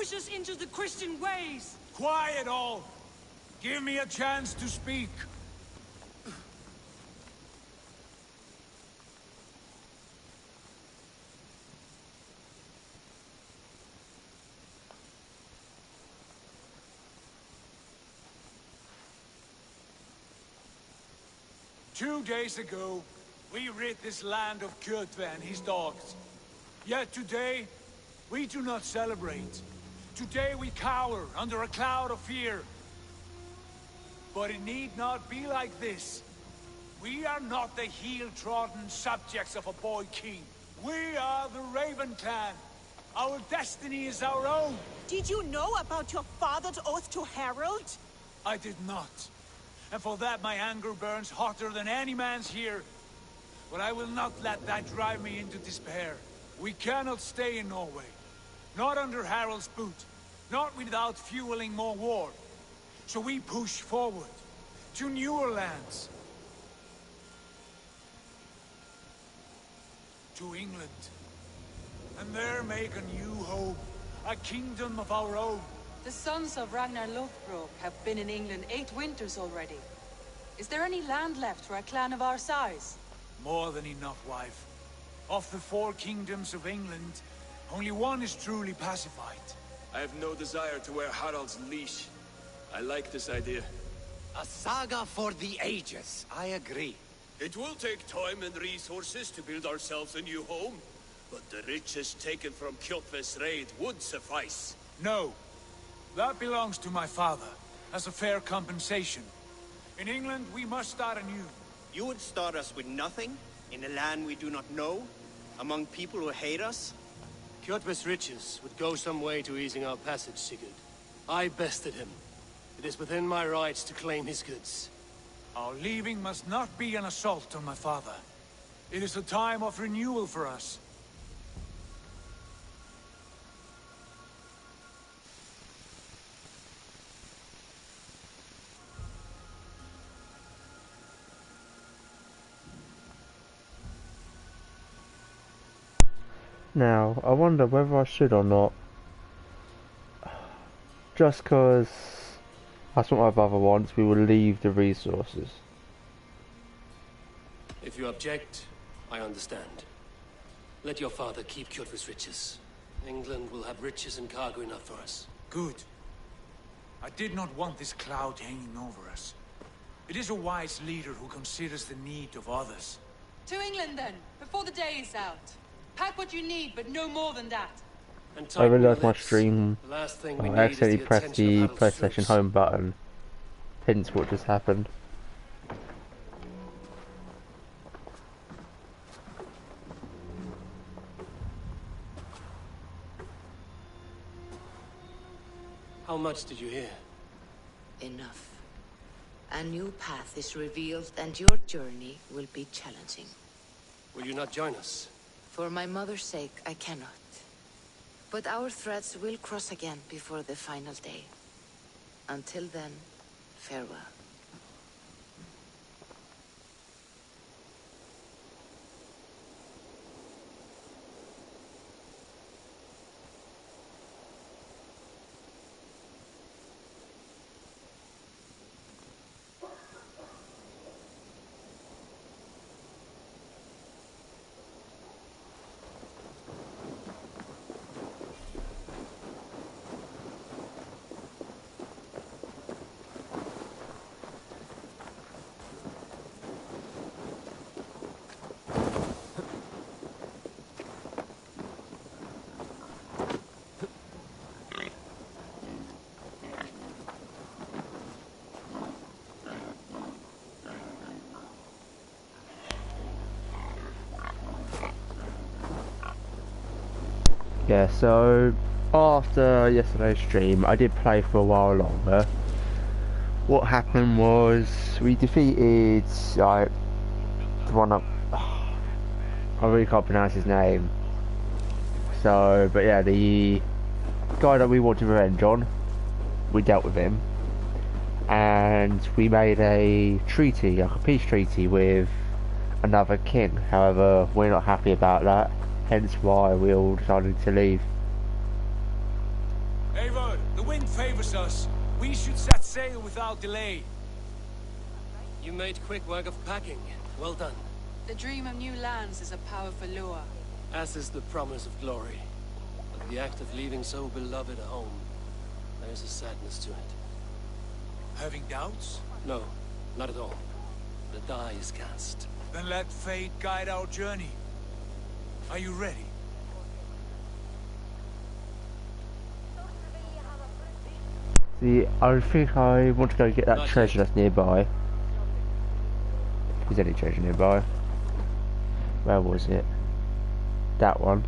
push us into the Christian ways. Quiet all! Give me a chance to speak. 2 days ago, we rid this land of Kjotve and his dogs. Yet today, we do not celebrate. Today we cower under a cloud of fear. But it need not be like this. We are not the heel-trodden subjects of a boy king. We are the Raven clan. Our destiny is our own. Did you know about your father's oath to Harold? I did not. And for that my anger burns hotter than any man's here. But I will not let that drive me into despair. We cannot stay in Norway. Not under Harald's boot. Not without fueling more war. So we push forward. To newer lands. To England. And there make a new home. A kingdom of our own. The sons of Ragnar Lothbrok have been in England 8 winters already. Is there any land left for a clan of our size? More than enough, wife. Of the 4 kingdoms of England, only one is truly pacified. I have no desire to wear Harald's leash. I like this idea. A saga for the ages, I agree. It will take time and resources to build ourselves a new home, but the riches taken from Kjotve's raid would suffice. No. That belongs to my father, as a fair compensation. In England, we must start anew. You would start us with nothing? In a land we do not know? Among people who hate us? Kjotve's riches would go some way to easing our passage, Sigurd. I bested him. It is within my rights to claim his goods. Our leaving must not be an assault on my father. It is a time of renewal for us. Now, I wonder whether I should or not. Just because that's what my brother wants, we will leave the resources. If you object, I understand. Let your father keep Kjotve's riches. England will have riches and cargo enough for us. Good. I did not want this cloud hanging over us. It is a wise leader who considers the need of others. To England then, before the day is out. Pack what you need, but no more than that. I realised my stream, I accidentally pressed the PlayStation home button, hence what just happened. How much did you hear? Enough. A new path is revealed and your journey will be challenging. Will you not join us? For my mother's sake, I cannot. But our threads will cross again before the final day. Until then, farewell. Yeah, so after yesterday's stream, I did play for a while longer. What happened was we defeated like the one up. I really can't pronounce his name. So, but yeah, the guy that we wanted revenge on, we dealt with him, and we made a treaty, like a peace treaty with another king. However, we're not happy about that. Hence why we all decided to leave. wind favors us. We should set sail without delay. You made quick work of packing. Well done. The dream of new lands is a powerful lure. As is the promise of glory. But the act of leaving so beloved a home, there is a sadness to it. Having doubts? No, not at all. The die is cast. Then let fate guide our journey. Are you ready? See, I think I want to go get that Not treasure yet. that's nearby. If there's any treasure nearby. Where was it? That one.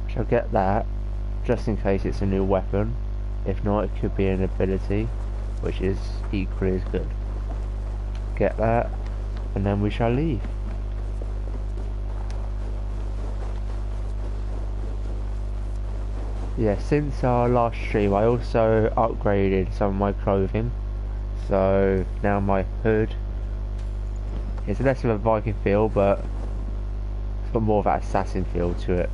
Shall get that, just in case it's a new weapon. If not, it could be an ability, which is equally as good. Get that, and then we shall leave. Yeah, since our last stream I also upgraded some of my clothing. So now my hood is less of a Viking feel, but it's got more of that assassin feel to it.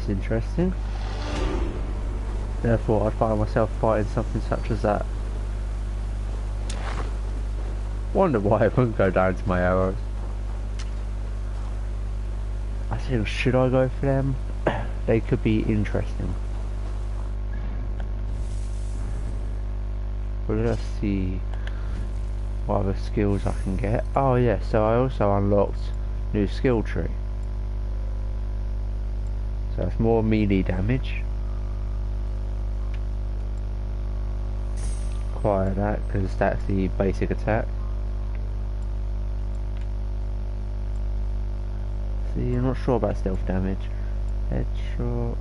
that's interesting. Therefore, I'd find myself fighting something such as that. Wonder why it wouldn't go down to my arrows. I think, should I go for them? They could be interesting. But let's see what other skills I can get. Oh yeah, so I also unlocked new skill tree. So it's more melee damage. Acquire that because that's the basic attack. See, I'm not sure about stealth damage. Headshot.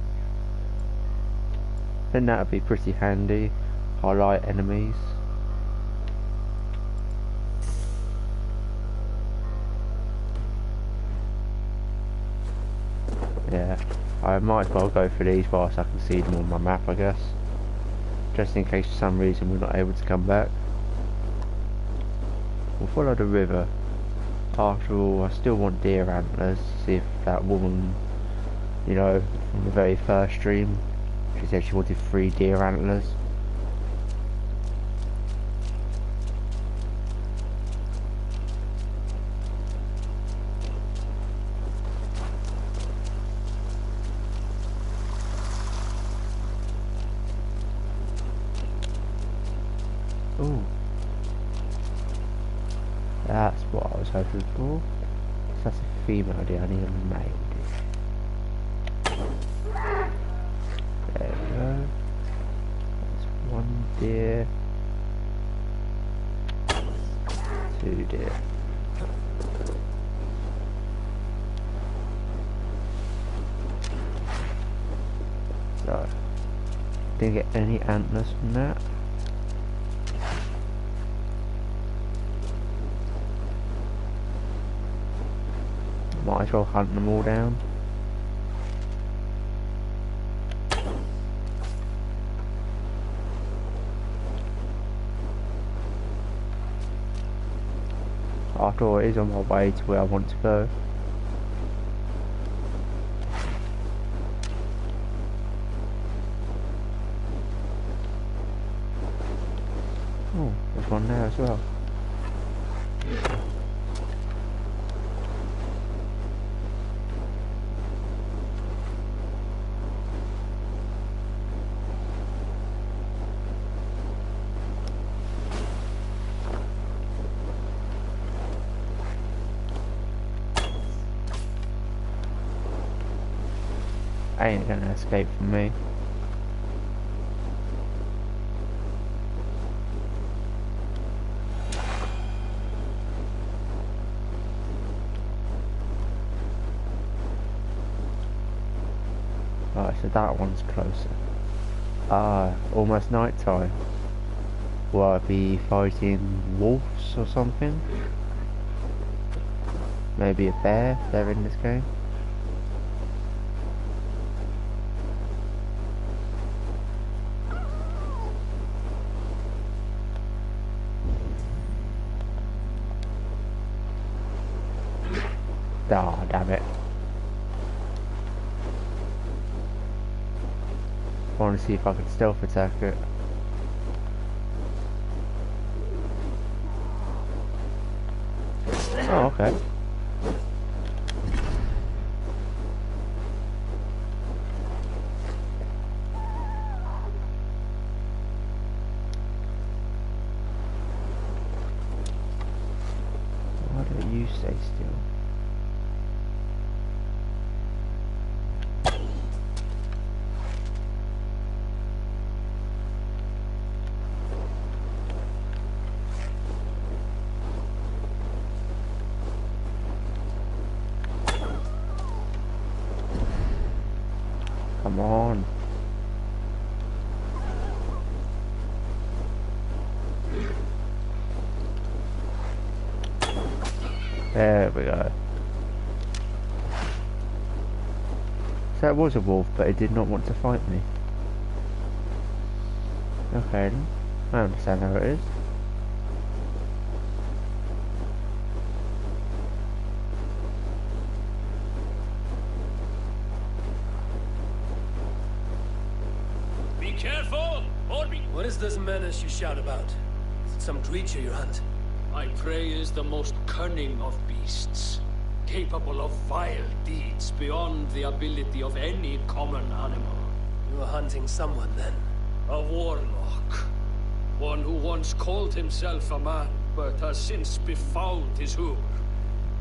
I think that would be pretty handy. Highlight enemies. Yeah, I might as well go for these whilst I can see them on my map, I guess. Just in case for some reason we're not able to come back. We'll follow the river. After all, I still want deer antlers. See if that woman, you know, from the very first stream, she said she wanted 3 deer antlers. Ooh. That's what I was hoping for. So that's a female deer, I need a male deer. There we go. That's 1 deer. 2 deer. So, didn't get any antlers from that. Might as well hunt them all down. After all, it is on my way to where I want to go. Oh, there's one there as well. Ain't gonna escape from me. Right, so that one's closer. Ah, almost night time. Will I be fighting wolves or something? Maybe a bear if they're in this game. Ah, damn it. I want to see if I can stealth attack it. Oh, okay. Why don't you stay still? Come on. There we go. So that was a wolf, but it did not want to fight me. Okay then. I understand how it is. careful, or be... What is this menace you shout about? Is it some creature you hunt? My prey is the most cunning of beasts, capable of vile deeds beyond the ability of any common animal. You are hunting someone, then? A warlock. One who once called himself a man, but has since befouled his hood.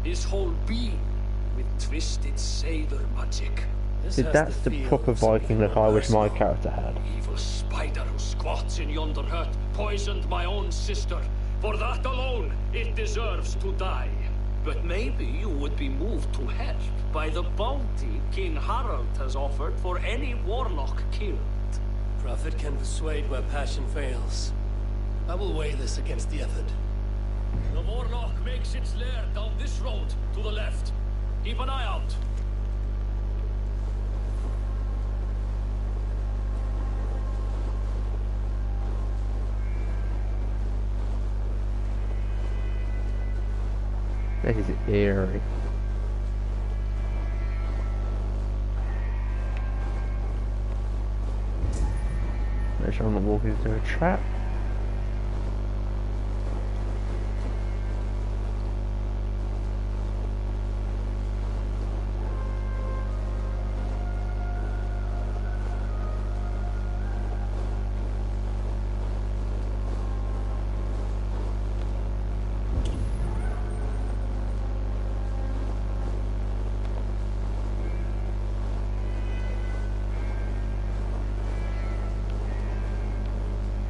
His whole being with twisted sailor magic. See, that's the proper Viking look I wish my character had. Evil spider who squats in yonder hut poisoned my own sister. For that alone, it deserves to die. But maybe you would be moved to help by the bounty King Harald has offered for any warlock killed. Prophet can persuade where passion fails. I will weigh this against the effort. The warlock makes its lair down this road to the left. Keep an eye out. This is eerie. Make sure I'm not walking into a trap.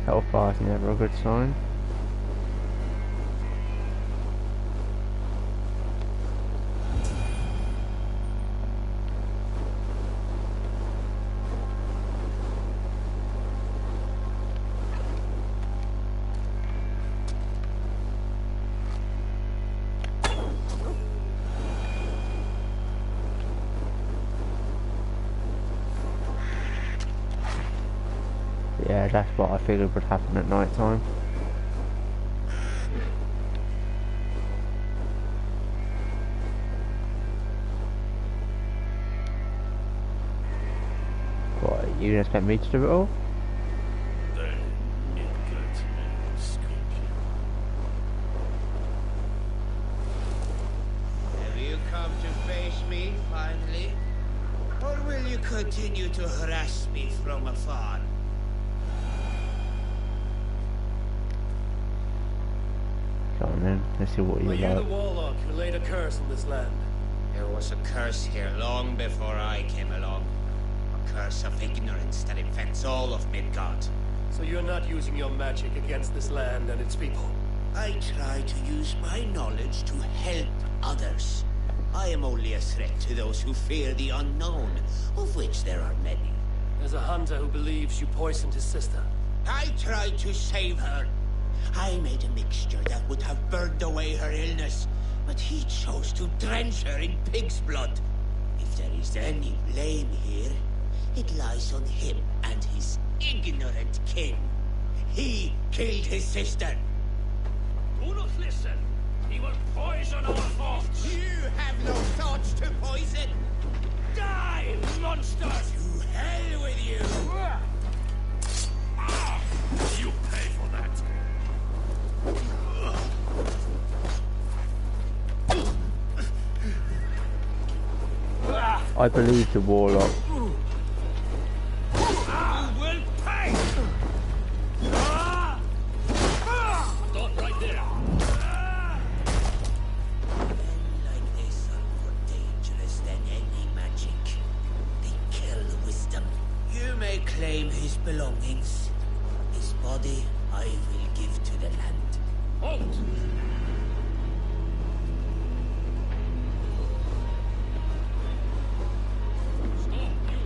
Hellfire is never a good sign. Yeah, that's what I figured would happen at night time. What, you didn't expect me to do it all? Have you come to face me, finally? Or will you continue to harass me from afar? Come on then, let's see what you Are you like. the warlock who laid a curse on this land? There was a curse here long before I came along. A curse of ignorance that infects all of Midgard. So you're not using your magic against this land and its people? I try to use my knowledge to help others. I am only a threat to those who fear the unknown, of which there are many. There's a hunter who believes you poisoned his sister. I tried to save her. I made a mixture that would have burned away her illness, but he chose to drench her in pig's blood. If there is any blame here, it lies on him and his ignorant kin. He killed his sister. Do not listen. He will poison our thoughts. You have no thoughts to poison. Die, monster! To hell with you! You pay for that. I believe the warlock. You will pay! Stop right there. Men like this are more dangerous than any magic. They kill wisdom. You may claim his belongings. His body I will give to the land. Halt! Stop, you!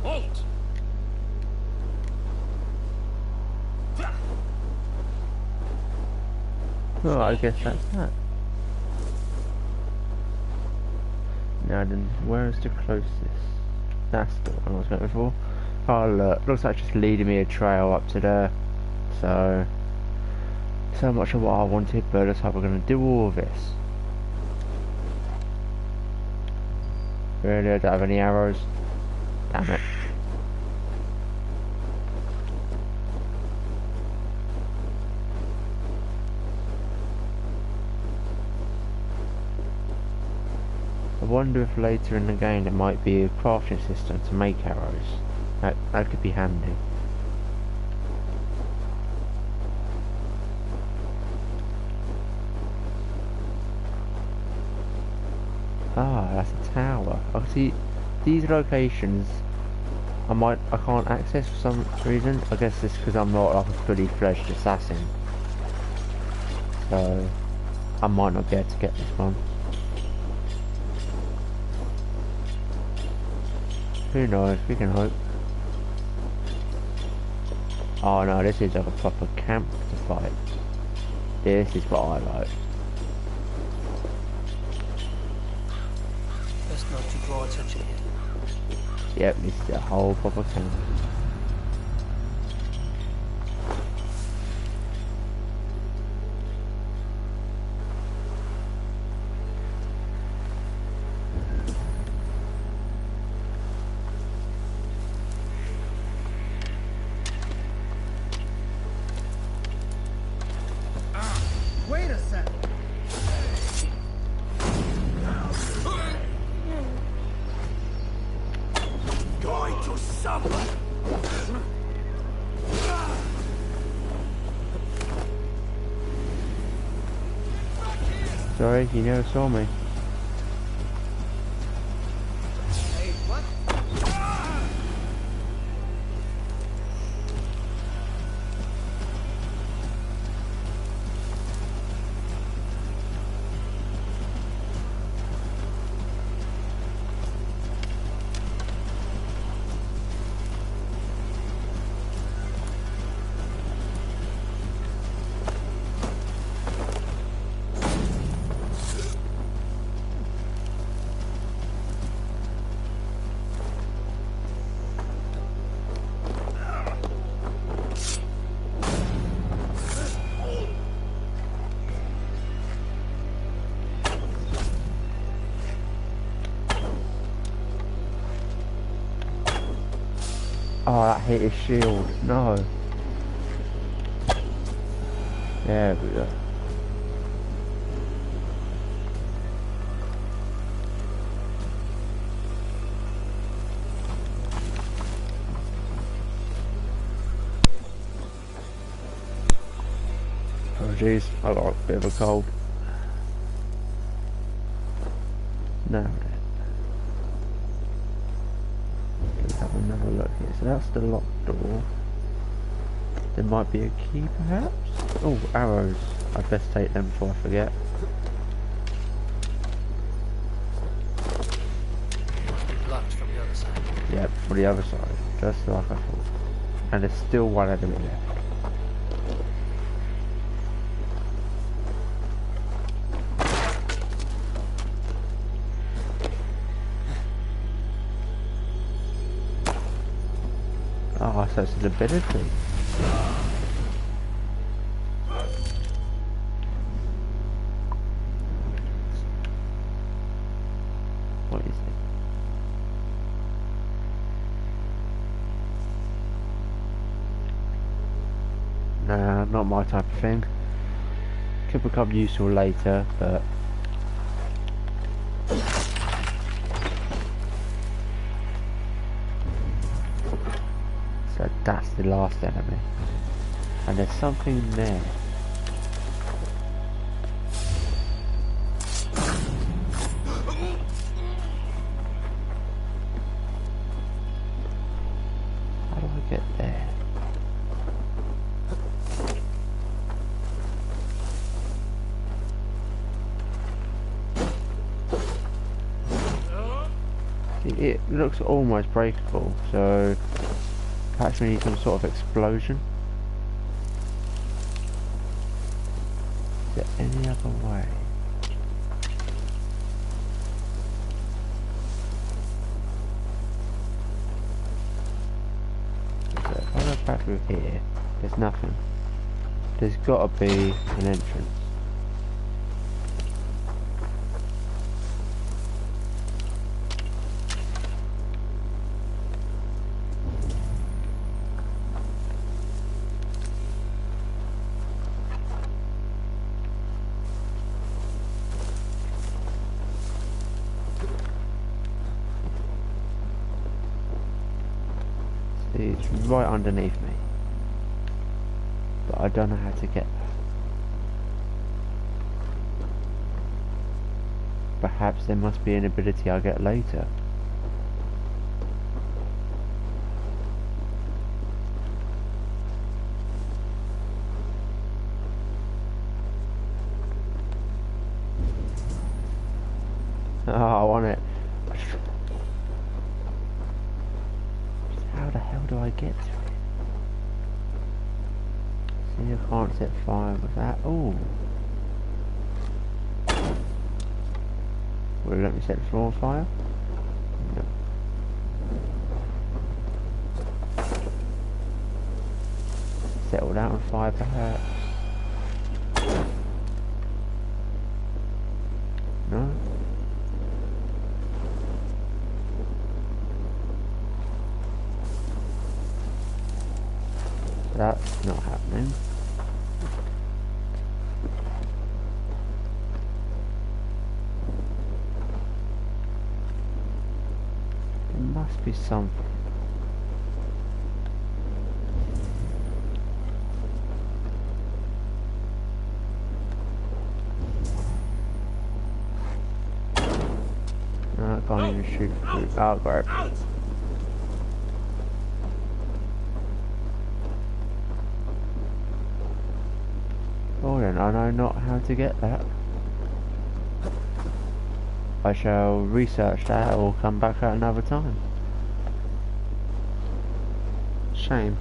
Halt! Oh, I guess that's that. Now then, where is the closest? That's the one I was going for. Oh look, looks like it's just leading me a trail up to there. So much of what I wanted, but looks like we're going to do all of this. Really, I don't have any arrows. Damn it. I wonder if later in the game there might be a crafting system to make arrows. That could be handy. Ah, that's a tower. I can see these locations I can't access for some reason. I guess it's because I'm not like a fully fledged assassin. So I might not be able to get this one. Who knows, we can hope. Oh no, this is like a proper camp to fight. This is what I like. Best not to draw attention here. Yep, this is a whole proper camp. Wait a sec. Going to suffer. Sorry, you never saw me. Hey, what? Oh, that hit his shield. No. There we go. Oh jeez, I got a bit of a cold. Now then. Let's have another look here. So that's the locked door. There might be a key perhaps? Oh, arrows. I'd best take them before I forget. Must be blocked from the other side. Yep, from the other side. Just like I thought. And there's still one enemy left. Oh, so it's an ability. What is it? Nah, not my type of thing. Could become useful later, but... So that's the last enemy. And there's something there. How do I get there? It looks almost breakable, so perhaps we need some sort of explosion. Is there any other way? back through here. There's nothing. There's gotta be an entrance. It's right underneath me, but I don't know how to get there. Perhaps there must be an ability I'll get later. Oh, I want it. How the hell do I get to it? See, I can't set fire with that. Oh. Will it let me set the floor on fire? No. Settle that on fire perhaps. No? That's not happening. There must be something. No, I can't even shoot through. Oh, great. Oh, then I know not how to get that. I shall research that or come back at another time. Shame.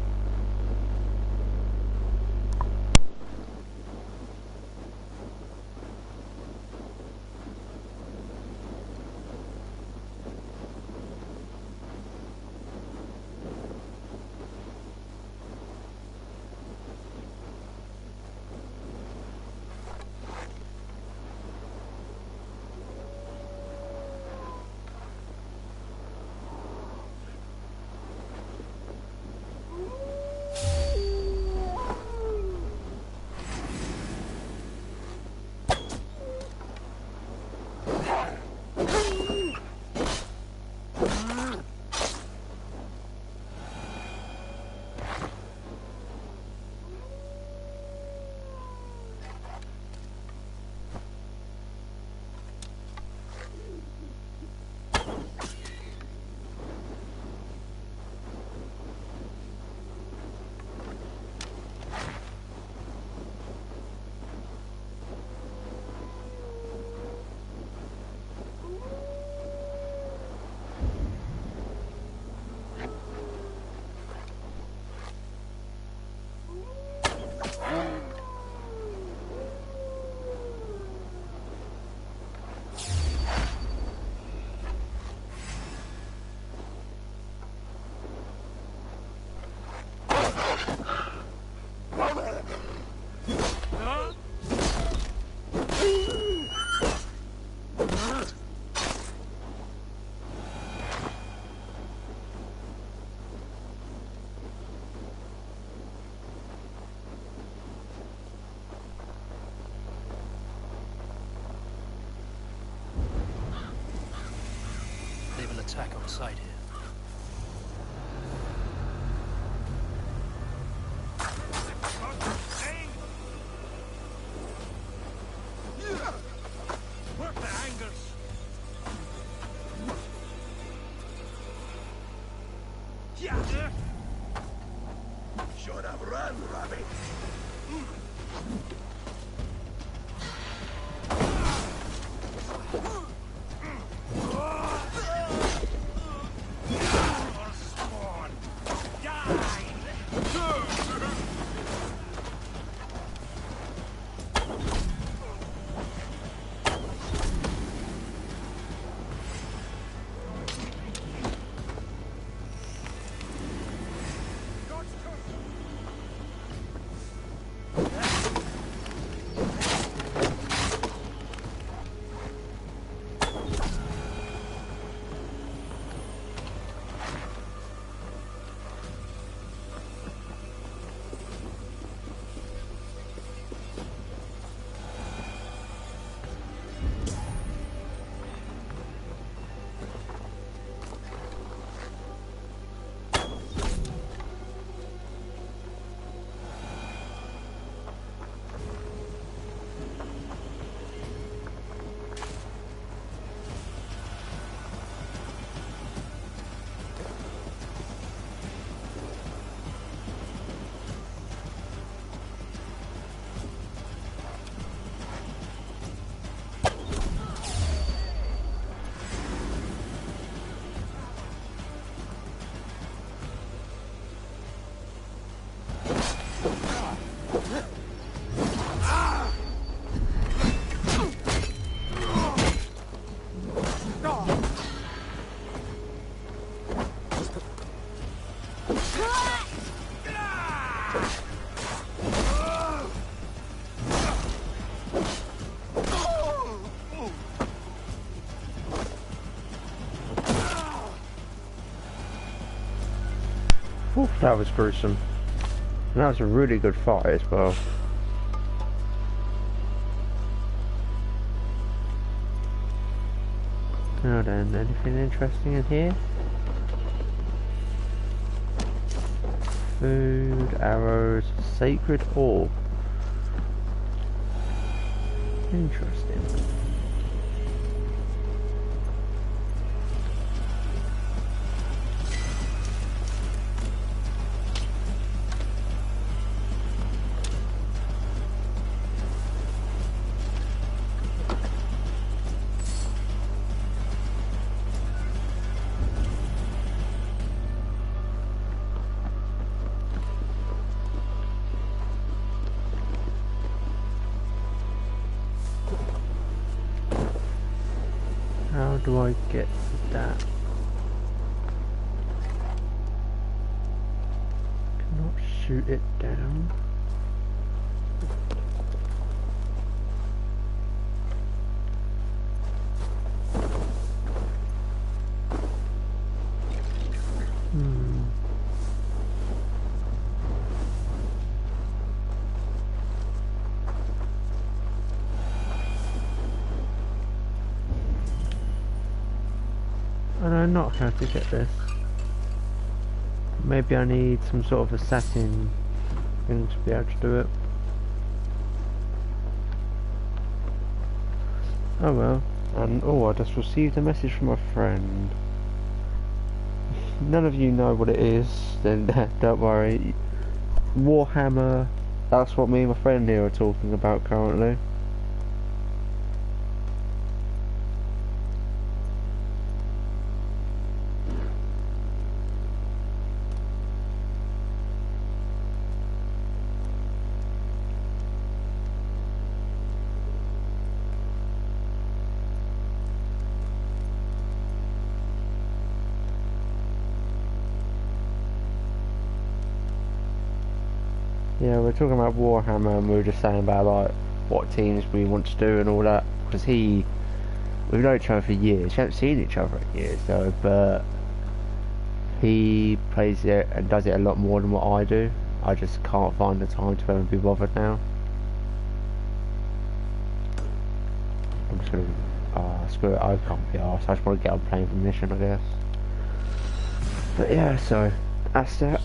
Attack on sight here. Work the angles. Yeah. Should have run, Robbie. Oof, that was gruesome. And that was a really good fight as well. Now then, anything interesting in here? Food, arrows, sacred orb. Interesting. How do I get that? Cannot shoot it down. I know not how to get this. Maybe I need some sort of assassin thing to be able to do it. Oh well. And oh, I just received a message from a friend. None of you know what it is, then don't worry. Warhammer, that's what me and my friend here are talking about currently. Yeah, we're talking about Warhammer and we were just saying about like what teams we want to do and all that, because we've known each other for years. We haven't seen each other in years though, but he plays it and does it a lot more than what I do. I just can't find the time to ever be bothered now. I'm just gonna screw it, I can't be arsed. I just want to get on playing for mission, I guess. But yeah, so that's that.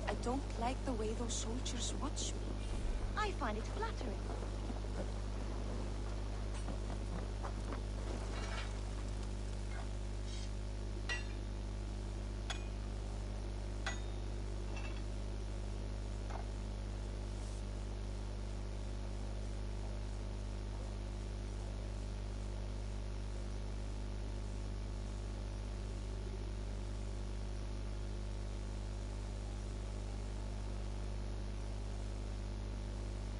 I don't like the way those soldiers watch me. I find it flattering.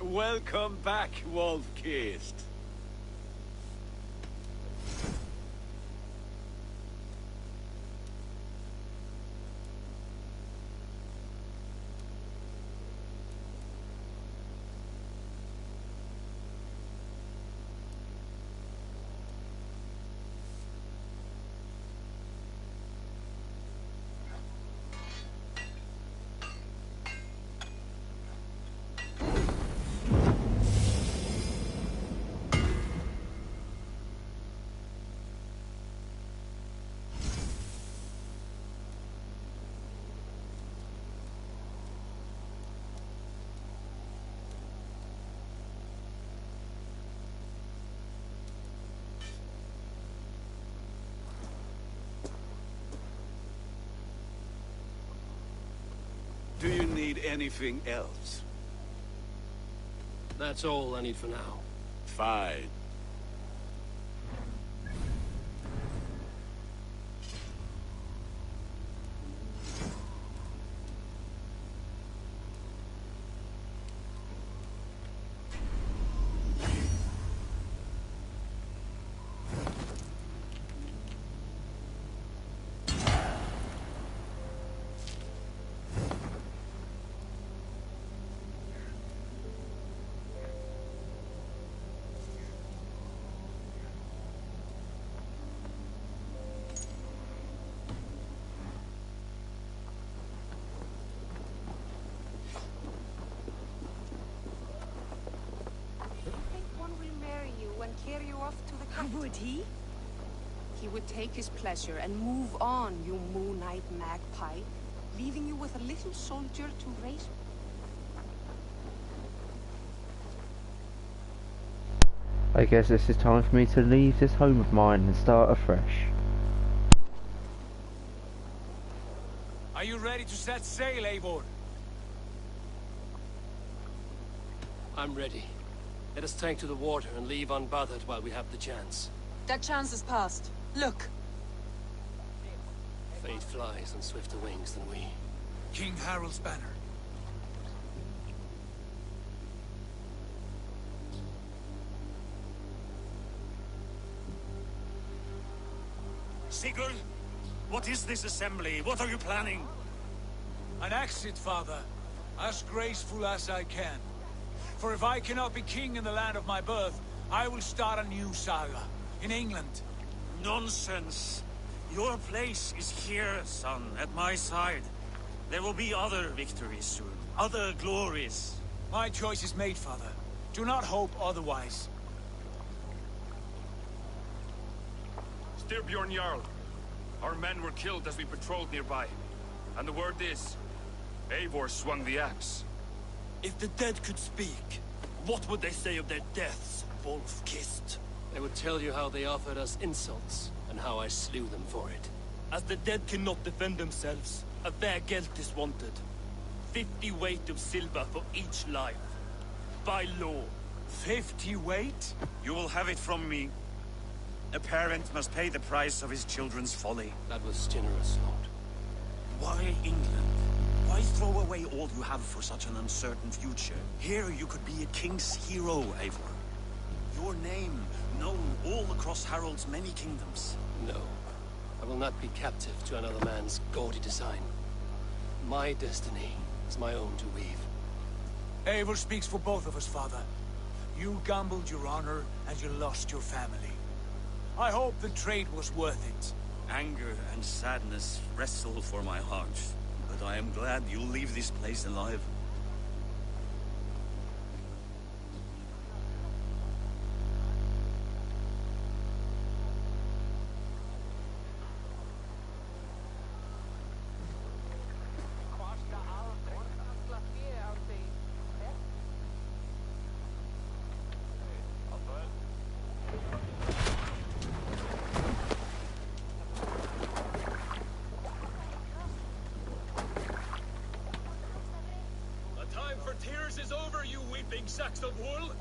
Welcome back, Wolf-Kissed. Do you need anything else? That's all I need for now. Fine. Carry you off to the capital. Would he? He would take his pleasure and move on, you Moon Knight magpie, leaving you with a little soldier to raise. I guess this is time for me to leave this home of mine and start afresh. Are you ready to set sail, Eivor? I'm ready. Let us take to the water and leave unbothered while we have the chance. That chance is past. Look. Fate flies on swifter wings than we. King Harald's banner. Sigurd, what is this assembly? What are you planning? An exit, father. As graceful as I can. For if I cannot be king in the land of my birth, I will start a new saga. In England. Nonsense. Your place is here, son, at my side. There will be other victories soon. Other glories. My choice is made, father. Do not hope otherwise. Styrbjorn Jarl. Our men were killed as we patrolled nearby. And the word is, Eivor swung the axe. If the dead could speak, what would they say of their deaths, wolf-kissed? They would tell you how they offered us insults, and how I slew them for it. As the dead cannot defend themselves, a vergelt is wanted. 50 weight of silver for each life. By law. 50 weight? You will have it from me. A parent must pay the price of his children's folly. That was generous, Lord. Why England? Why throw away all you have for such an uncertain future? Here you could be a king's hero, Eivor. Your name known all across Harald's many kingdoms. No. I will not be captive to another man's gaudy design. My destiny is my own to weave. Eivor speaks for both of us, father. You gambled your honor, and you lost your family. I hope the trade was worth it. Anger and sadness wrestle for my heart. But I am glad you'll leave this place alive. Sacks of wool?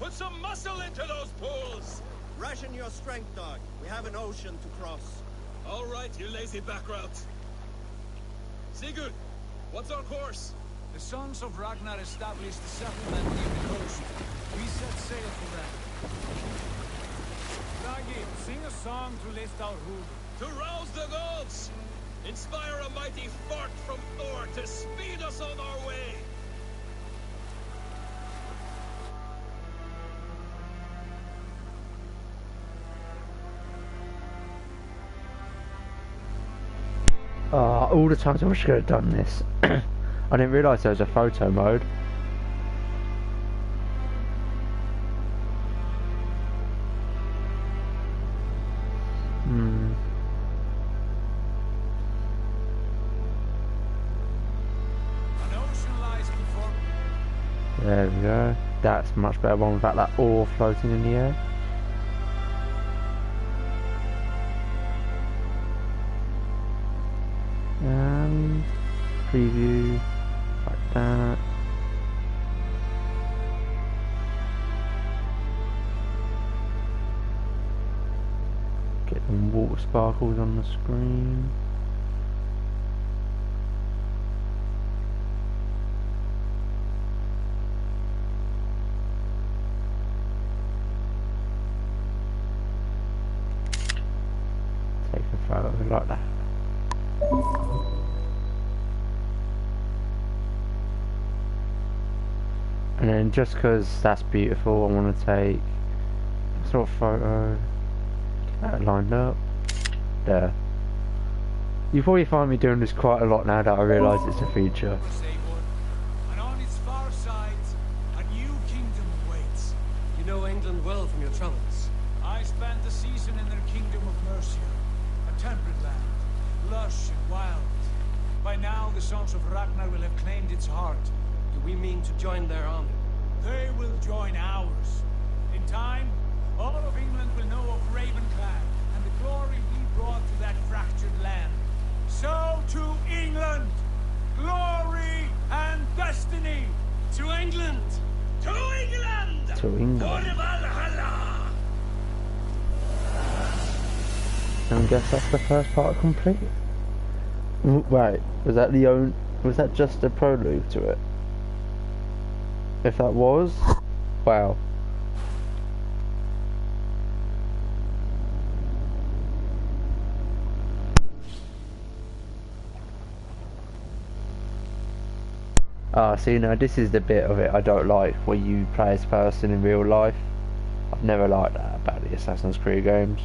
Put some muscle into those pulls! Ration your strength, dog. We have an ocean to cross. All right, you lazy backrout. Sigurd, what's our course? The sons of Ragnar established a settlement near the coast. We set sail for them. Ragi, sing a song to lift our hood. To rouse the gods! Inspire a mighty fart from Thor to speed us on our way! All the times I wish I could have done this. I didn't realise there was a photo mode. There we go. That's a much better one without that ore floating in the air. And preview. that. Get them water sparkles on the screen. Take a photo like that. And then just because that's beautiful, I want to take a sort of photo. Get that lined up. There. You probably find me doing this quite a lot now that I realise it's a feature. And on its far side, a new kingdom awaits. You know England well from your travels. I spent a season in their kingdom of Mercia, a temperate land, lush and wild. By now, the sons of Ragnar will have claimed its heart. Do we mean to join their army? They will join ours. In time, all of England will know of Ravenclan and the glory we brought to that fractured land. So to England, glory and destiny. To England! To England! To England. For Valhalla! And I guess that's the first part complete. Right, was that just a prelude to it? If that was, wow. Ah, see now this is the bit of it I don't like, where you play as a person in real life. I've never liked that about the Assassin's Creed games.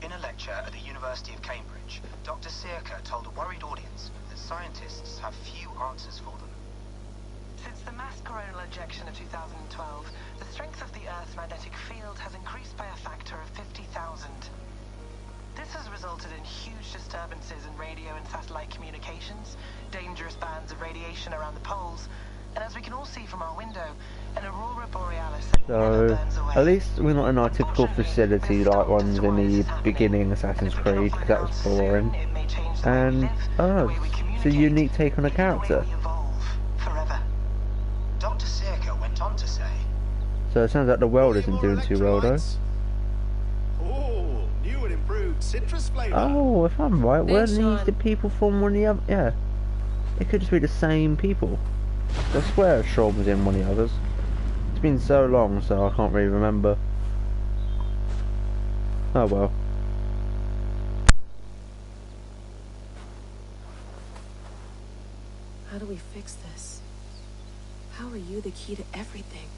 In a lecture at the University of Cambridge, Dr. Circa told a worried audience that scientists have few answers for them. Since the mass coronal ejection of 2012, the strength of the Earth's magnetic field has increased by a factor of 50,000. This has resulted in huge disturbances in radio and satellite communications, dangerous bands of radiation around the poles, and as we can all see from our window, an aurora borealis never So, burns away. at least we're not in our typical facility like ones in the beginning Assassin's Creed, because that was boring. And, oh, it's a unique take on a character. Dr. Circa went on to say, So it sounds like the world isn't doing too well though. Oh, new and improved citrus flavor. Oh, if I'm right, weren't these the people from one of the other? Yeah. It could just be the same people. I swear Sean was in one of the others. It's been so long, so I can't really remember. Oh well. How do we fix this? How are you the key to everything?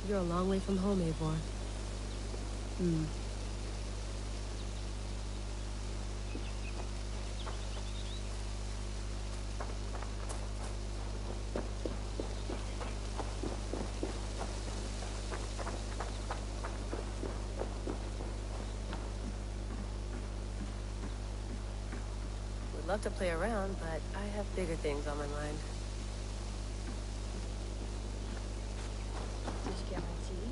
You're a long way from home, Eivor. love to play around, but I have bigger things on my mind. Did you get my tea?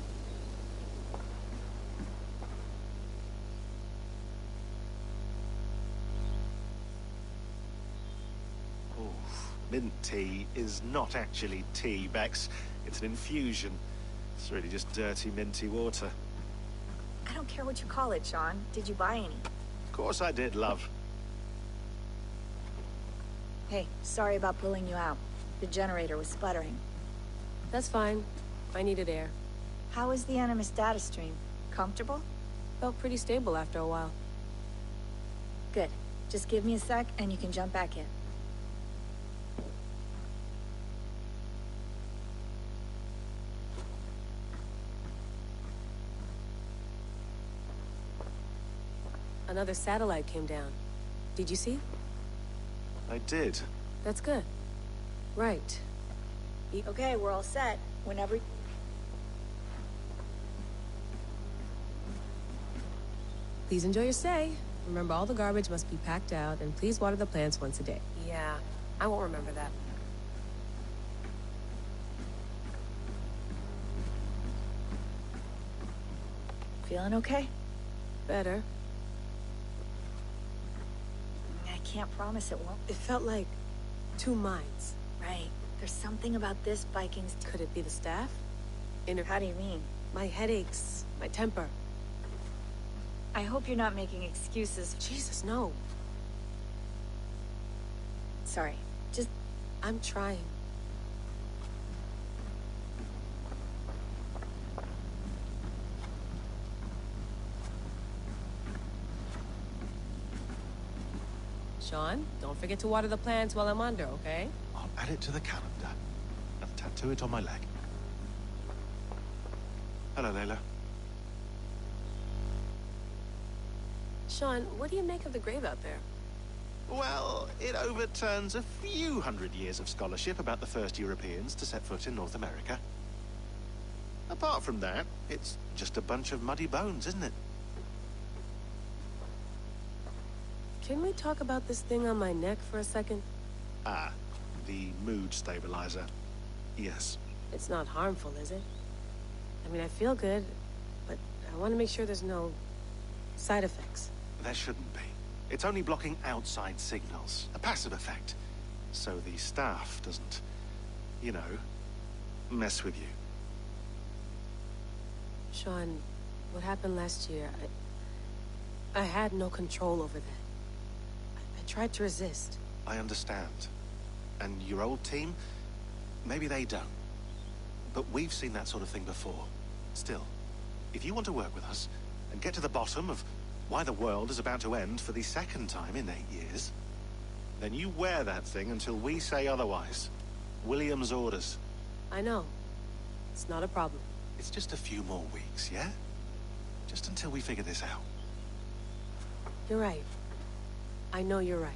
Mint tea is not actually tea, Bex. It's an infusion. It's really just dirty, minty water. I don't care what you call it, Sean. Did you buy any? Of course I did, love. Hey, sorry about pulling you out. The generator was sputtering. That's fine. I needed air. How is the Animus data stream? Comfortable? Felt pretty stable after a while. Good. Just give me a sec and you can jump back in. Another satellite came down. Did you see? I did. That's good. Right. Okay, we're all set. Whenever... Please enjoy your stay. Remember, all the garbage must be packed out, and please water the plants once a day. Yeah, I won't remember that. Feeling okay? Better. I can't promise it won't. It felt like 2 minds. Right. There's something about this Vikings... Could it be the staff? How do you mean? My headaches, my temper. I hope you're not making excuses. Jesus, no. Sorry. Just... I'm trying. Sean, don't forget to water the plants while I'm under, okay? I'll add it to the calendar and tattoo it on my leg. Hello, Layla. Sean, what do you make of the grave out there? Well, it overturns a few hundred years of scholarship about the first Europeans to set foot in North America. Apart from that, it's just a bunch of muddy bones, isn't it? Can we talk about this thing on my neck for a second? Ah, the mood stabilizer. Yes. It's not harmful, is it? I mean, I feel good, but I want to make sure there's no side effects. There shouldn't be. It's only blocking outside signals, a passive effect. So the staff doesn't, you know, mess with you. Sean, what happened last year, I had no control over that. I tried to resist. I understand. And your old team, maybe they don't. But we've seen that sort of thing before. Still, if you want to work with us and get to the bottom of why the world is about to end for the second time in 8 years, then you wear that thing until we say otherwise. William's orders. I know. It's not a problem. It's just a few more weeks, yeah? Just until we figure this out. You're right. I know you're right.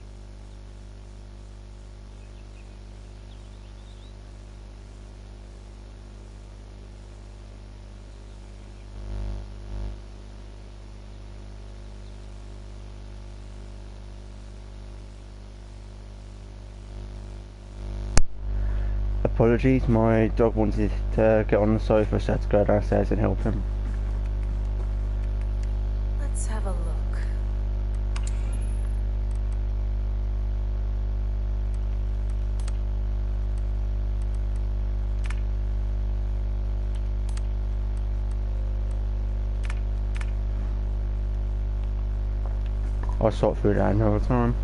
Apologies, my dog wanted to get on the sofa, so I had to go downstairs and help him. Let's have a look. I sort through that another time.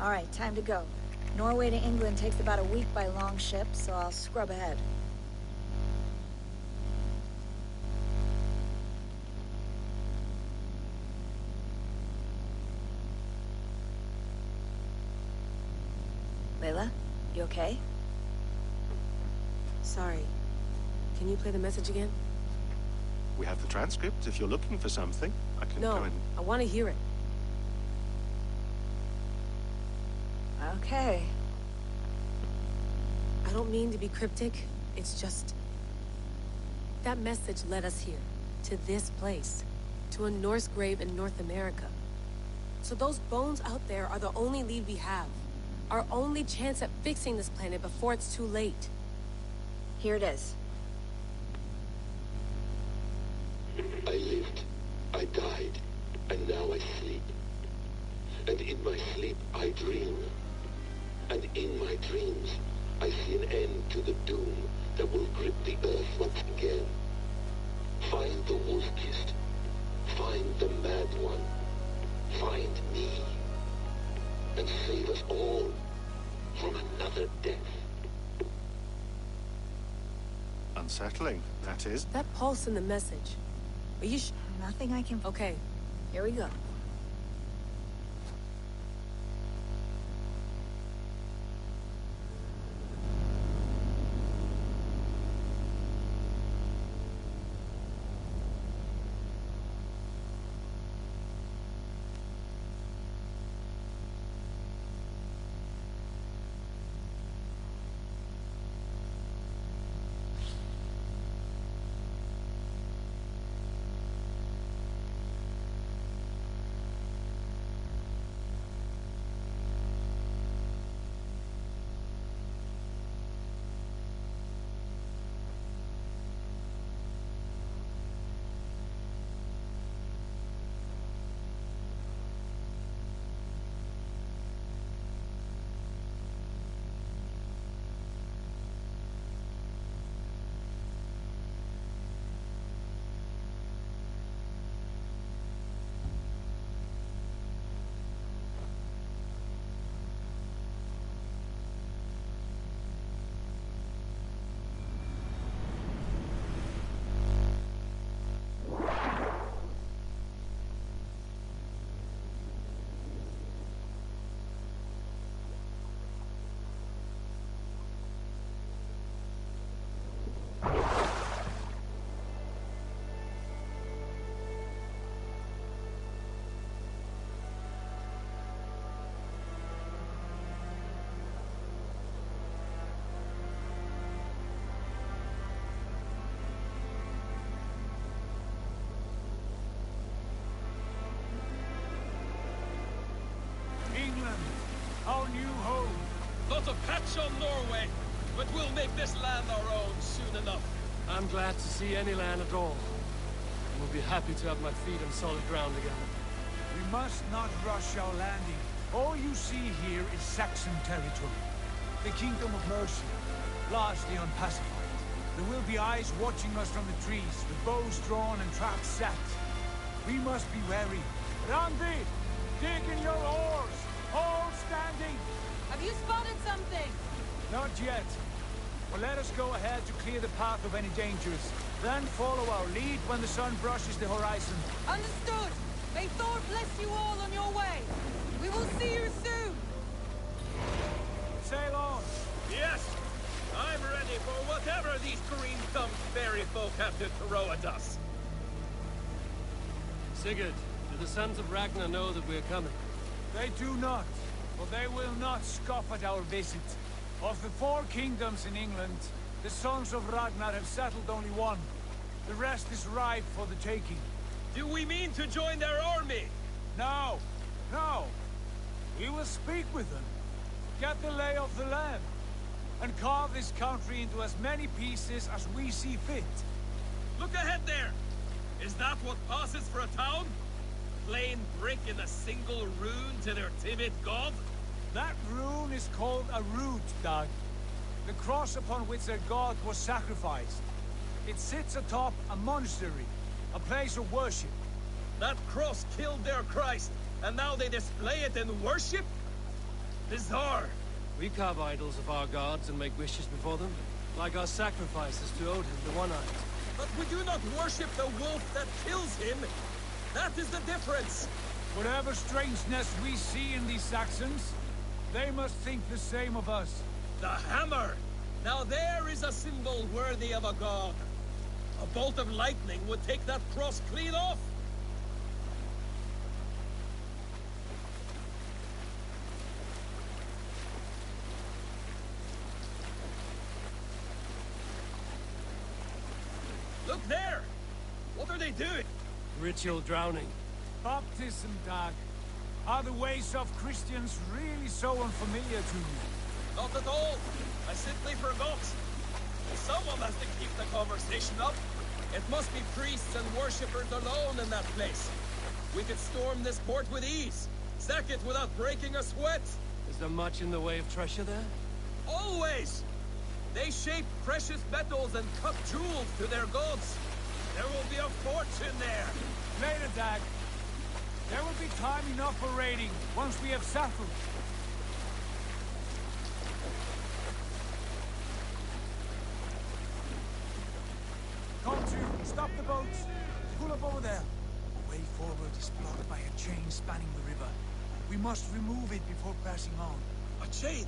All right, time to go. Norway to England takes about a week by long ship, so I'll scrub ahead. Layla, you okay? Sorry. Can you play the message again? We have the transcript if you're looking for something. I can go No, and... I want to hear it. Okay. I don't mean to be cryptic. It's just... that message led us here. To this place. To a Norse grave in North America. So those bones out there are the only lead we have. Our only chance at fixing this planet before it's too late. Here it is. I lived, I died, and now I sleep. And in my sleep I dream. And in my dreams I see an end to the doom that will grip the earth once again. Find the wolf-kissed. Find the mad one. Find me. And save us all from another death. Unsettling, that is. That pulse in the message. Are you Nothing I can... Okay, here we go. Our new home. Not a patch on Norway, but we'll make this land our own soon enough. I'm glad to see any land at all. I will be happy to have my feet on solid ground again. We must not rush our landing. All you see here is Saxon territory. The Kingdom of Mercia, largely unpacified. There will be eyes watching us from the trees, with bows drawn and traps set. We must be wary. Randi, dig in your oars! All standing! Have you spotted something? Not yet. Well, let us go ahead to clear the path of any dangers. Then follow our lead when the sun brushes the horizon. Understood! May Thor bless you all on your way! We will see you soon! Sail on! Yes! I'm ready for whatever these green-thumbed fairy folk have to throw at us. Sigurd, do the sons of Ragnar know that we're coming? They do not, but they will not scoff at our visit. Of the 4 kingdoms in England, the sons of Ragnar have settled only one. The rest is ripe for the taking. Do we mean to join their army? No, no. We will speak with them, get the lay of the land, and carve this country into as many pieces as we see fit. Look ahead there! Is that what passes for a town? Plain brick in a single rune to their timid god? That rune is called a root, Dag. The cross upon which their god was sacrificed. It sits atop a monastery, a place of worship. That cross killed their Christ, and now they display it in worship? Bizarre. We carve idols of our gods and make wishes before them, like our sacrifices to Odin, the One-Eyed. But we do not worship the wolf that kills him. That is the difference. Whatever strangeness we see in these Saxons, they must think the same of us. The hammer! Now there is a symbol worthy of a god. A bolt of lightning would take that cross clean off. Look they doing? Ritual drowning. Baptism, Dag. Are the ways of Christians really so unfamiliar to you? Not at all. I simply forgot. Someone has to keep the conversation up. It must be priests and worshippers alone in that place. We could storm this port with ease. Sack it without breaking a sweat. Is there much in the way of treasure there? Always! They shape precious metals and cut jewels to their gods. There will be a fortune there. Later, Dag. There will be time enough for raiding once we have settled. Come to, stop the boats. Pull up over there. The way forward is blocked by a chain spanning the river. We must remove it before passing on. A chain?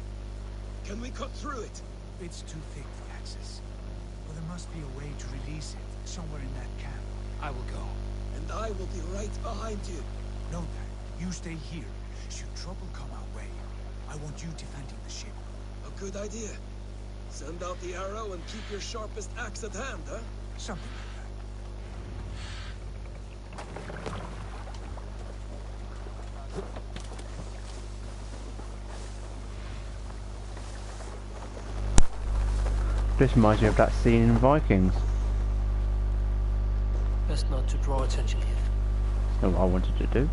Can we cut through it? It's too thick for access. But there must be a way to release it, somewhere in that camp. I will go. And I will be right behind you. No, Dad. You stay here. Should trouble come our way, I want you defending the ship. A good idea. Send out the arrow and keep your sharpest axe at hand, huh? Something like that. This reminds me of that scene in Vikings. Best not to draw attention here. That's not what I wanted to do.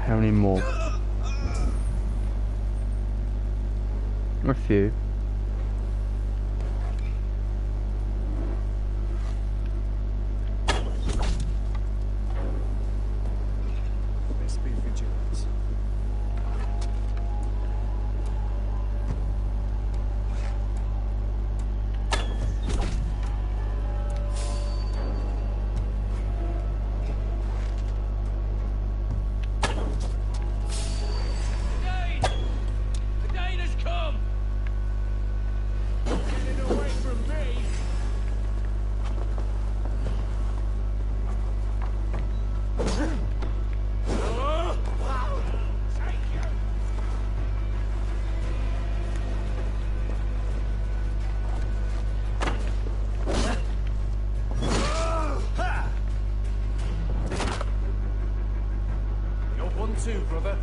How many more? A few. Best be vigilant. Too, brother.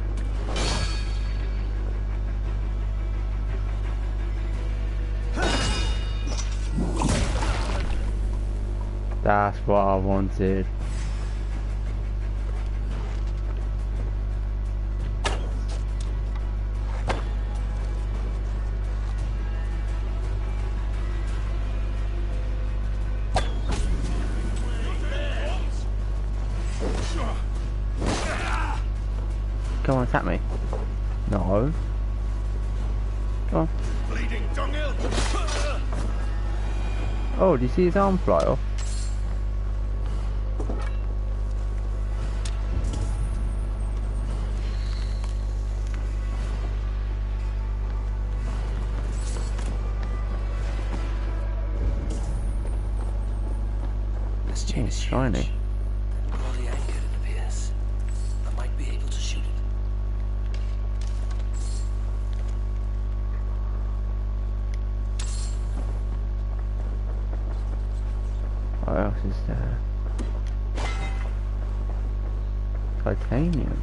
That's what I wanted. Come on, attack me. No. Come on. Bleeding dunghill. Oh, do you see his arm fly off? This chain is shiny. Huge. All the anchor it appears. I might be able to shoot it. What else is there? Titanium.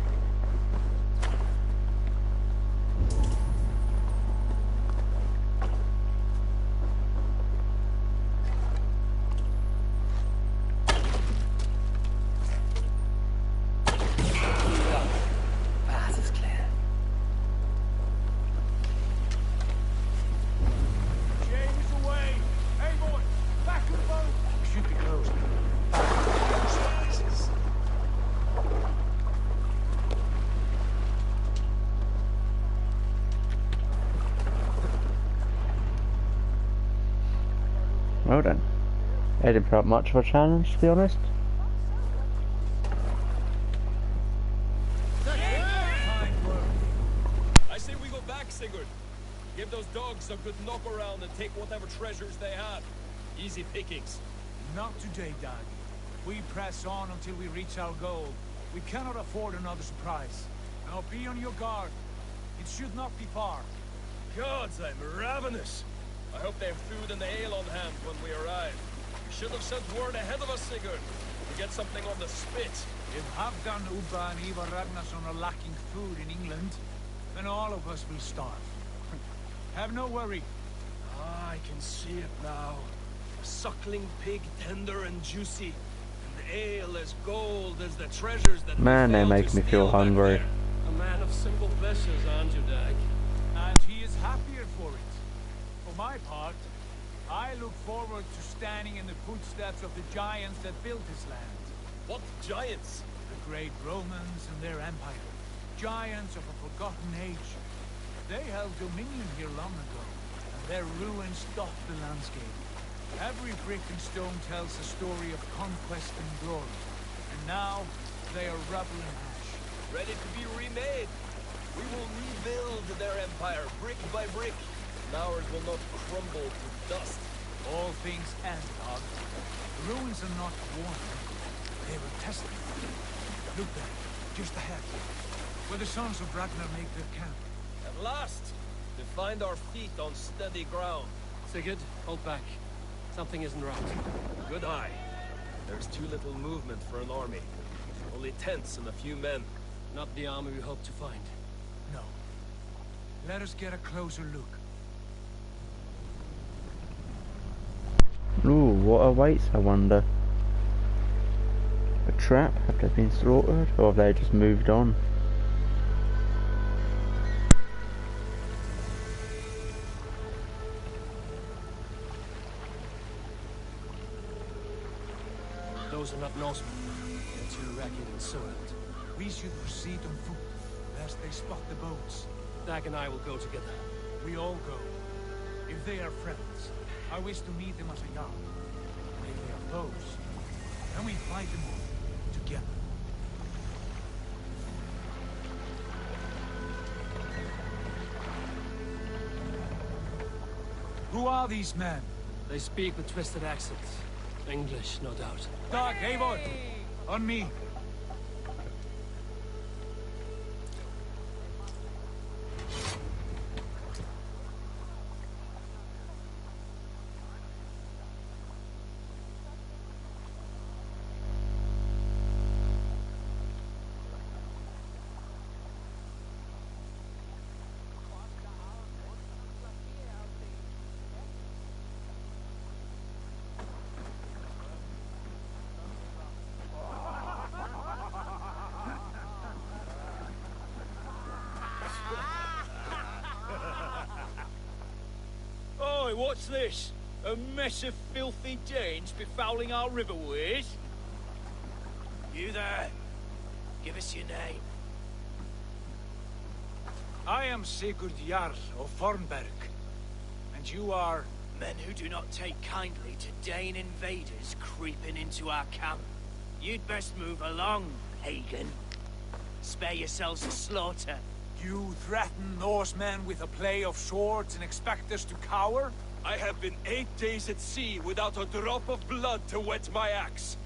Path is clear. James away! Hey boy, back of the boat! Should be closed. Well done. It didn't put up much of a challenge, to be honest. I say we go back, Sigurd. Give those dogs a good knock around and take whatever treasures they have. Easy pickings. Not today, Dag. We press on until we reach our goal. We cannot afford another surprise. Now be on your guard. It should not be far. Gods, I'm ravenous. I hope they have food and ale on hand when we arrive. You should have sent word ahead of us, Sigurd. To get something on the spit. If Halfdan, Ubba and Ivar Ragnarsson are lacking food in England, then all of us will starve. Have no worry. Ah, I can see it now. A suckling pig, tender and juicy. And ale as gold as the treasures that Man, they make me feel hungry. A man of simple pleasures, aren't you, Dag? And he is happier for it. For my part, I look forward to standing in the footsteps of the giants that built this land. What giants? The great Romans and their empire. Giants of a forgotten age. They held dominion here long ago, and their ruins dot the landscape. Every brick and stone tells a story of conquest and glory. And now, they are rubble and ash. Ready to be remade. We will rebuild their empire, brick by brick. And ours will not crumble to dust. All things end, Dog. The ruins are not worn. They were tested. Look there, just ahead. Where the sons of Ragnar make their camp. At last! To find our feet on steady ground. Sigurd, hold back. Something isn't right. Good eye. There's too little movement for an army. Only tents and a few men. Not the army we hope to find. No. Let us get a closer look. Ooh, what awaits, I wonder? A trap? Have they been slaughtered? Or have they just moved on? Those are not Norsemen. They're too ragged and soiled. We should proceed on foot, lest they spot the boats. Dag and I will go together. We all go. If they are friends, I wish to meet them as a yard. And if they are foes, then we fight them all, together. Who are these men? They speak with twisted accents. English, no doubt. Dag, Eivor! On me! What's this? A mess of filthy Danes befouling our riverways? You there? Give us your name. I am Sigurd Jarl of Fornberg. And you are... Men who do not take kindly to Dane invaders creeping into our camp. You'd best move along, Hagen. Spare yourselves a slaughter. You threaten Norsemen with a play of swords and expect us to cower? I have been 8 days at sea without a drop of blood to wet my axe.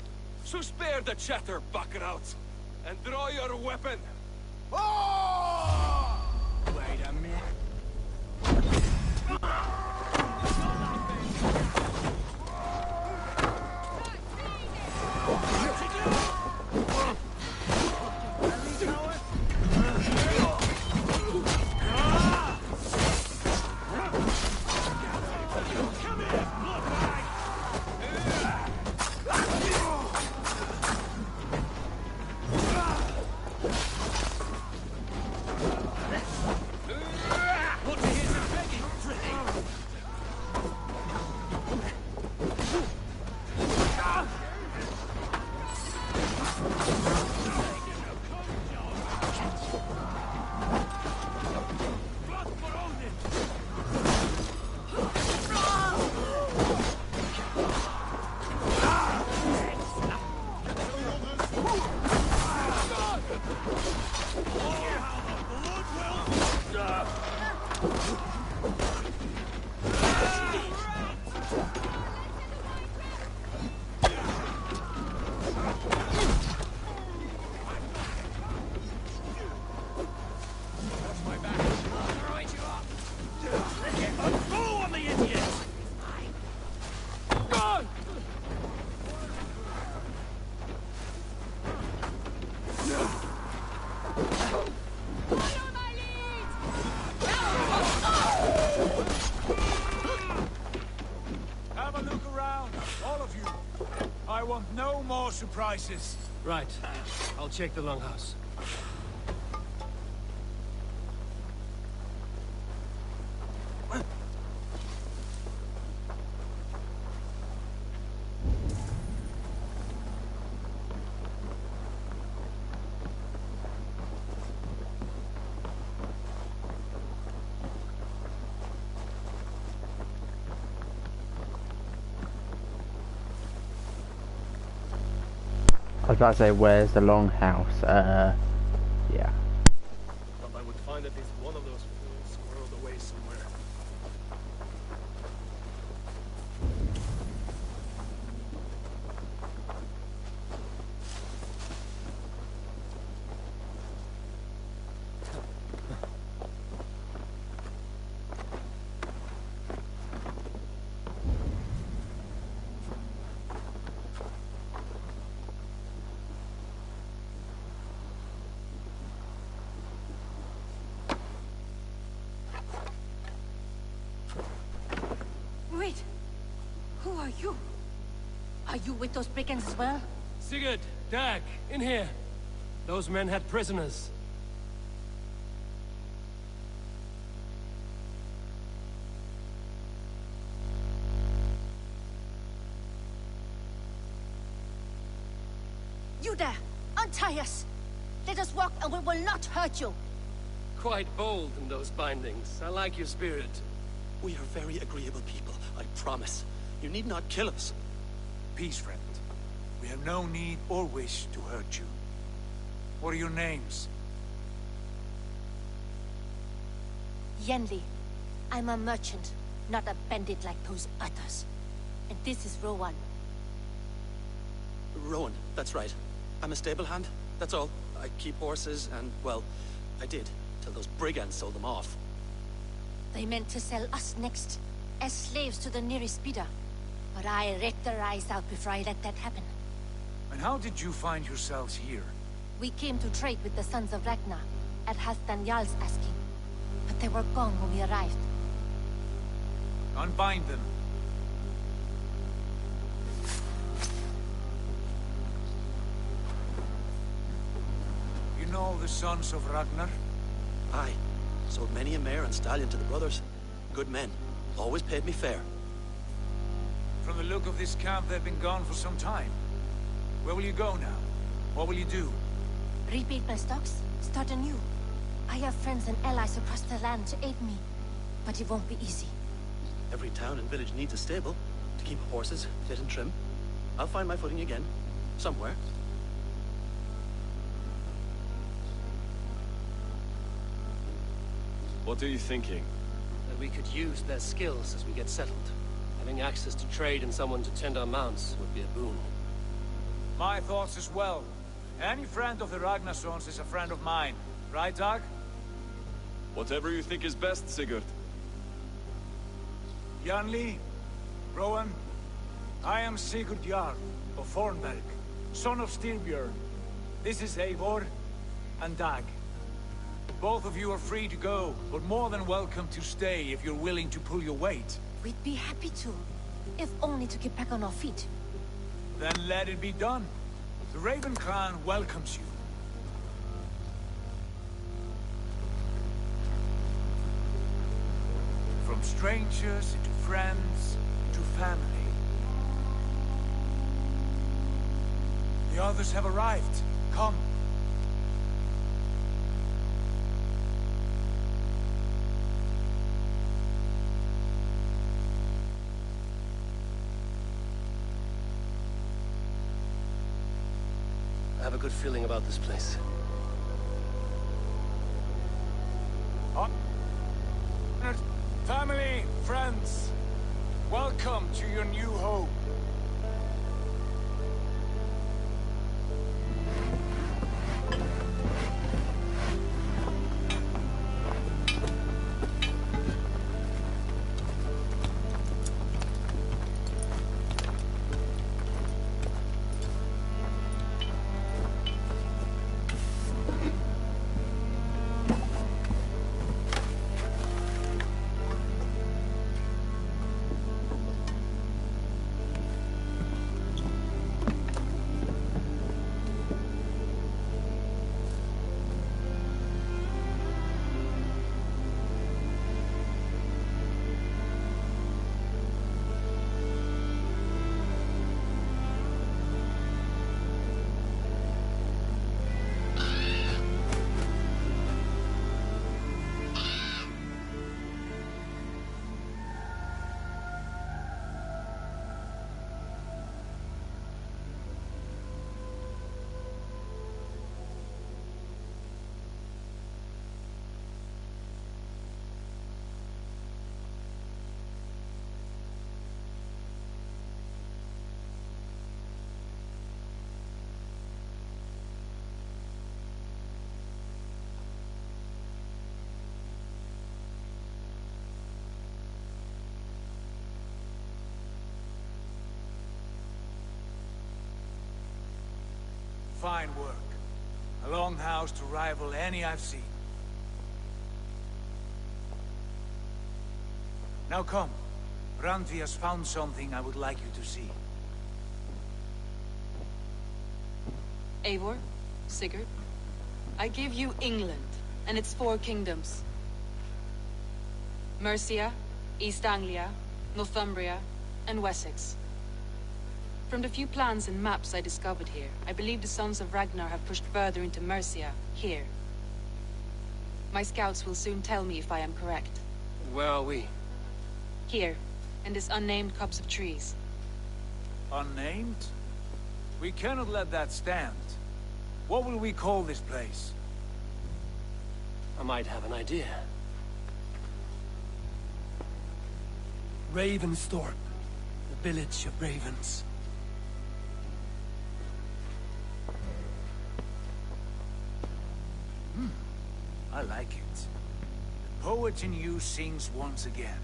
So spare the chatter, Baccarat, and draw your weapon. Oh! Wait a minute. more surprises. Right. I'll check the longhouse. I was about to say, where's the longhouse? Yeah. Thought I would find at least one of those fools squirreled away somewhere. Wait! Who are you? Are you with those brigands as well? Sigurd, Dag, in here. Those men had prisoners. You there! Untie us! Let us walk and we will not hurt you! Quite bold in those bindings. I like your spirit. We are very agreeable people, I promise. You need not kill us. Peace, friend. We have no need or wish to hurt you. What are your names? Yenli. I'm a merchant, not a bandit like those others. And this is Rowan. Rowan, that's right. I'm a stable hand, that's all. I keep horses and, well, I did, till those brigands sold them off. They meant to sell us next, as slaves to the nearest speeder. But I ripped their eyes out before I let that happen. And how did you find yourselves here? We came to trade with the Sons of Ragnar, at Halfdan Jarl's asking. But they were gone when we arrived. Unbind them. You know the Sons of Ragnar? Aye. Sold many a mare and stallion to the brothers. Good men. Always paid me fair. From the look of this camp, they've been gone for some time. Where will you go now? What will you do? Rebuild my stocks, start anew. I have friends and allies across the land to aid me. But it won't be easy. Every town and village needs a stable to keep horses fit and trim. I'll find my footing again. Somewhere. What are you thinking? That we could use their skills as we get settled. Having access to trade and someone to tend our mounts would be a boon. My thoughts as well. Any friend of the Ragnarsons is a friend of mine. Right, Dag? Whatever you think is best, Sigurd. Janli, Rowan, I am Sigurd Jarl of Fornberg, son of Styrbjörn. This is Eivor and Dag. Both of you are free to go, but more than welcome to stay if you're willing to pull your weight. We'd be happy to, if only to get back on our feet. Then let it be done. The Raven clan welcomes you. From strangers, to friends, to family. The others have arrived. Come. I have a good feeling about this place. Family, friends, welcome to your new home. Fine work. A longhouse to rival any I've seen. Now come. Randvi has found something I would like you to see. Eivor, Sigurd, I give you England and its 4 kingdoms. Mercia, East Anglia, Northumbria, and Wessex. From the few plans and maps I discovered here, I believe the Sons of Ragnar have pushed further into Mercia, here. My scouts will soon tell me if I am correct. Where are we? Here, in this unnamed copse of trees. Unnamed? We cannot let that stand. What will we call this place? I might have an idea. Ravensthorpe, the village of ravens. I like it. The poet in you sings once again.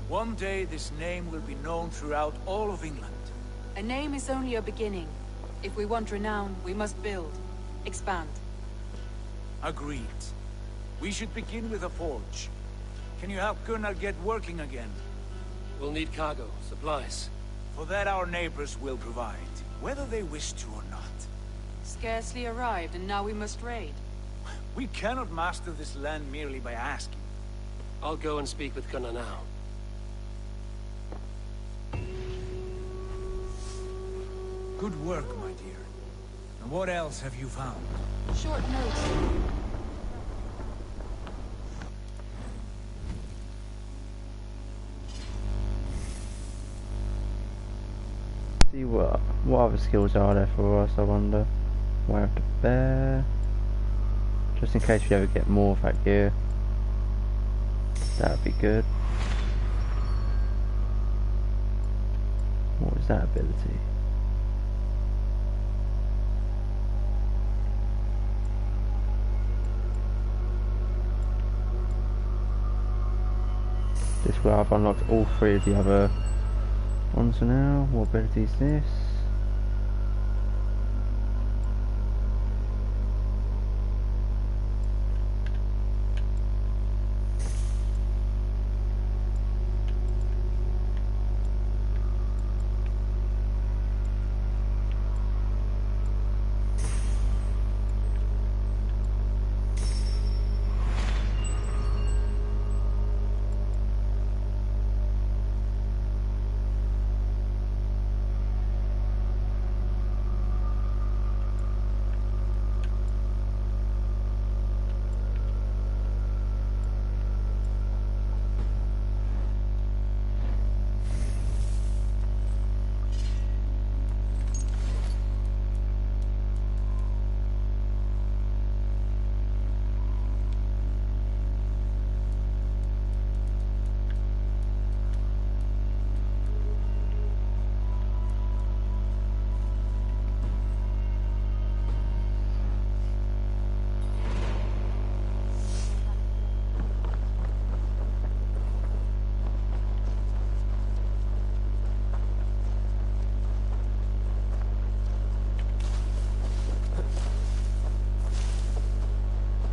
One day this name will be known throughout all of England. A name is only a beginning. If we want renown, we must build. Expand. Agreed. We should begin with a forge. Can you help Gunnar get working again? We'll need cargo, supplies. For that our neighbors will provide, whether they wish to or not. Scarcely arrived, and now we must raid. We cannot master this land merely by asking. I'll go and speak with Gunnar now. Good work, my dear. And what else have you found? Short notes. See what other skills are there for us, I wonder. Wear of the bear. Just in case we ever get more of that gear. That'd be good. What was that ability? This way I've unlocked all 3 of the other ones now. What ability is this?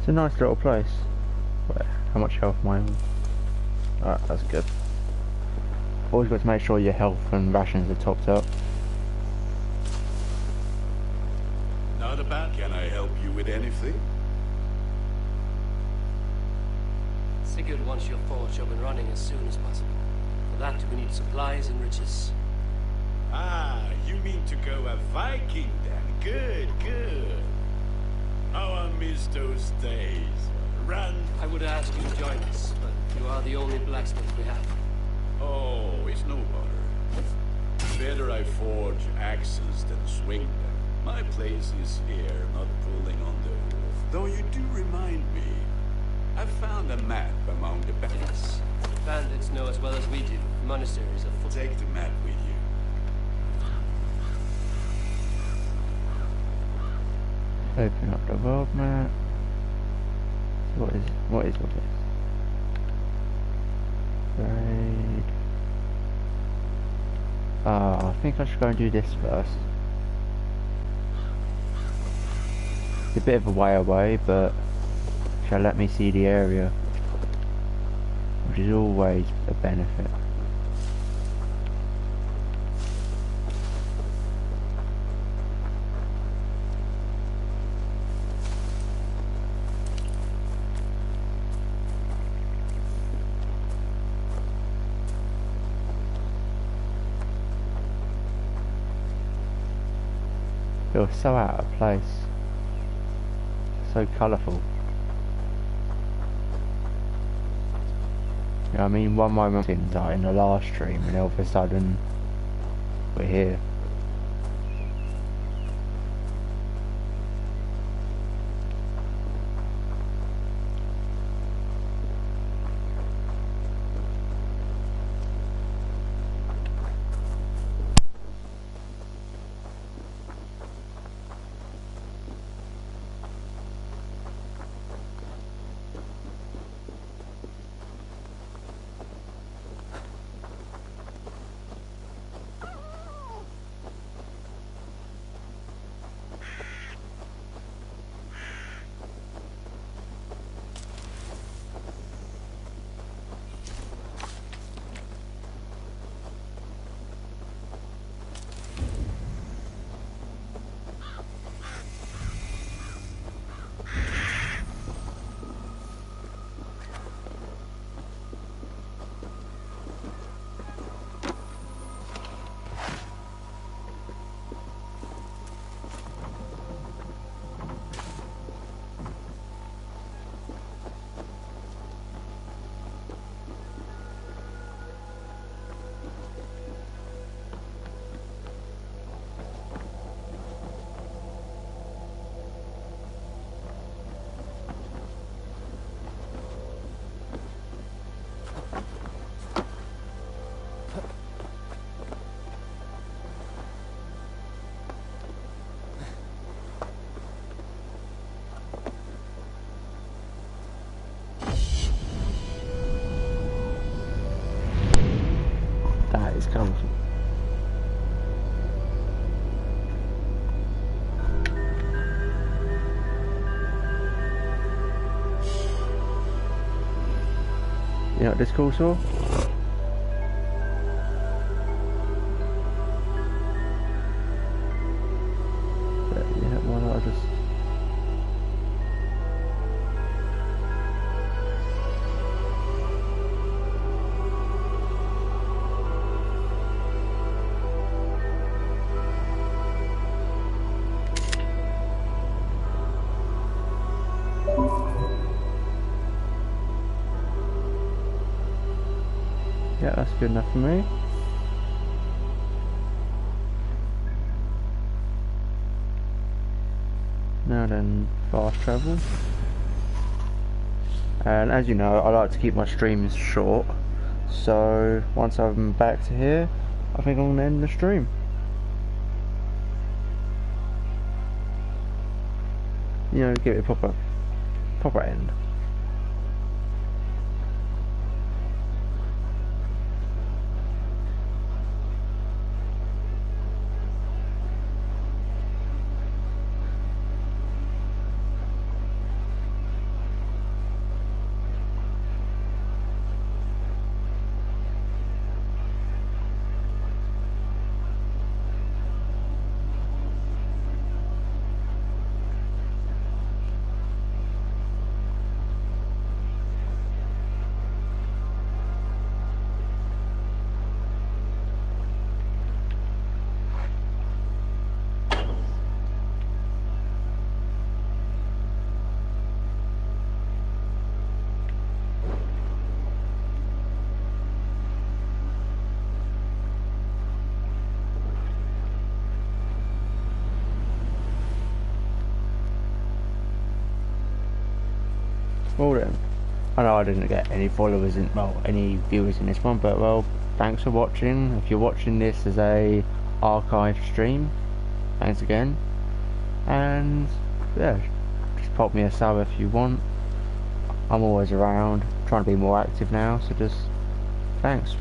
It's a nice little place. Wait, how much health am I on? Alright, that's good. Always got to make sure your health and rations are topped up. Not a bad. Can I help you with anything? Sigurd wants your forge up and running as soon as possible. For that, we need supplies and riches. Ah, you mean to go a Viking then? Good, good. How I miss those days. Run. I would ask you to join us, but you are the only blacksmith we have. Oh, it's no bother. Better I forge axes than swing them. My place is here, not pulling on the roof. Though you do remind me, I found a map among the bandits. Bandits know as well as we do. Monasteries are full. Take the map with you. Open up the world map. So what is all this? Raid. I think I should go and do this first. It's a bit of a way away, but shall let me see the area, which is always a benefit. Feels so out of place, so colourful. You know, I mean, one moment in the last stream, and all of a sudden we're here. That is comfy. You know what this calls for? But yeah, why not I just... Yeah, that's good enough for me. Now then, fast travel. And as you know, I like to keep my streams short. So once I'm back to here, I think I'm going to end the stream. You know, give it a proper end. Well then, I know I didn't get any followers in, well, any viewers in this one, but well, thanks for watching. If you're watching this as a archive stream, thanks again. And yeah, just pop me a sub if you want. I'm always around, trying to be more active now, so just thanks.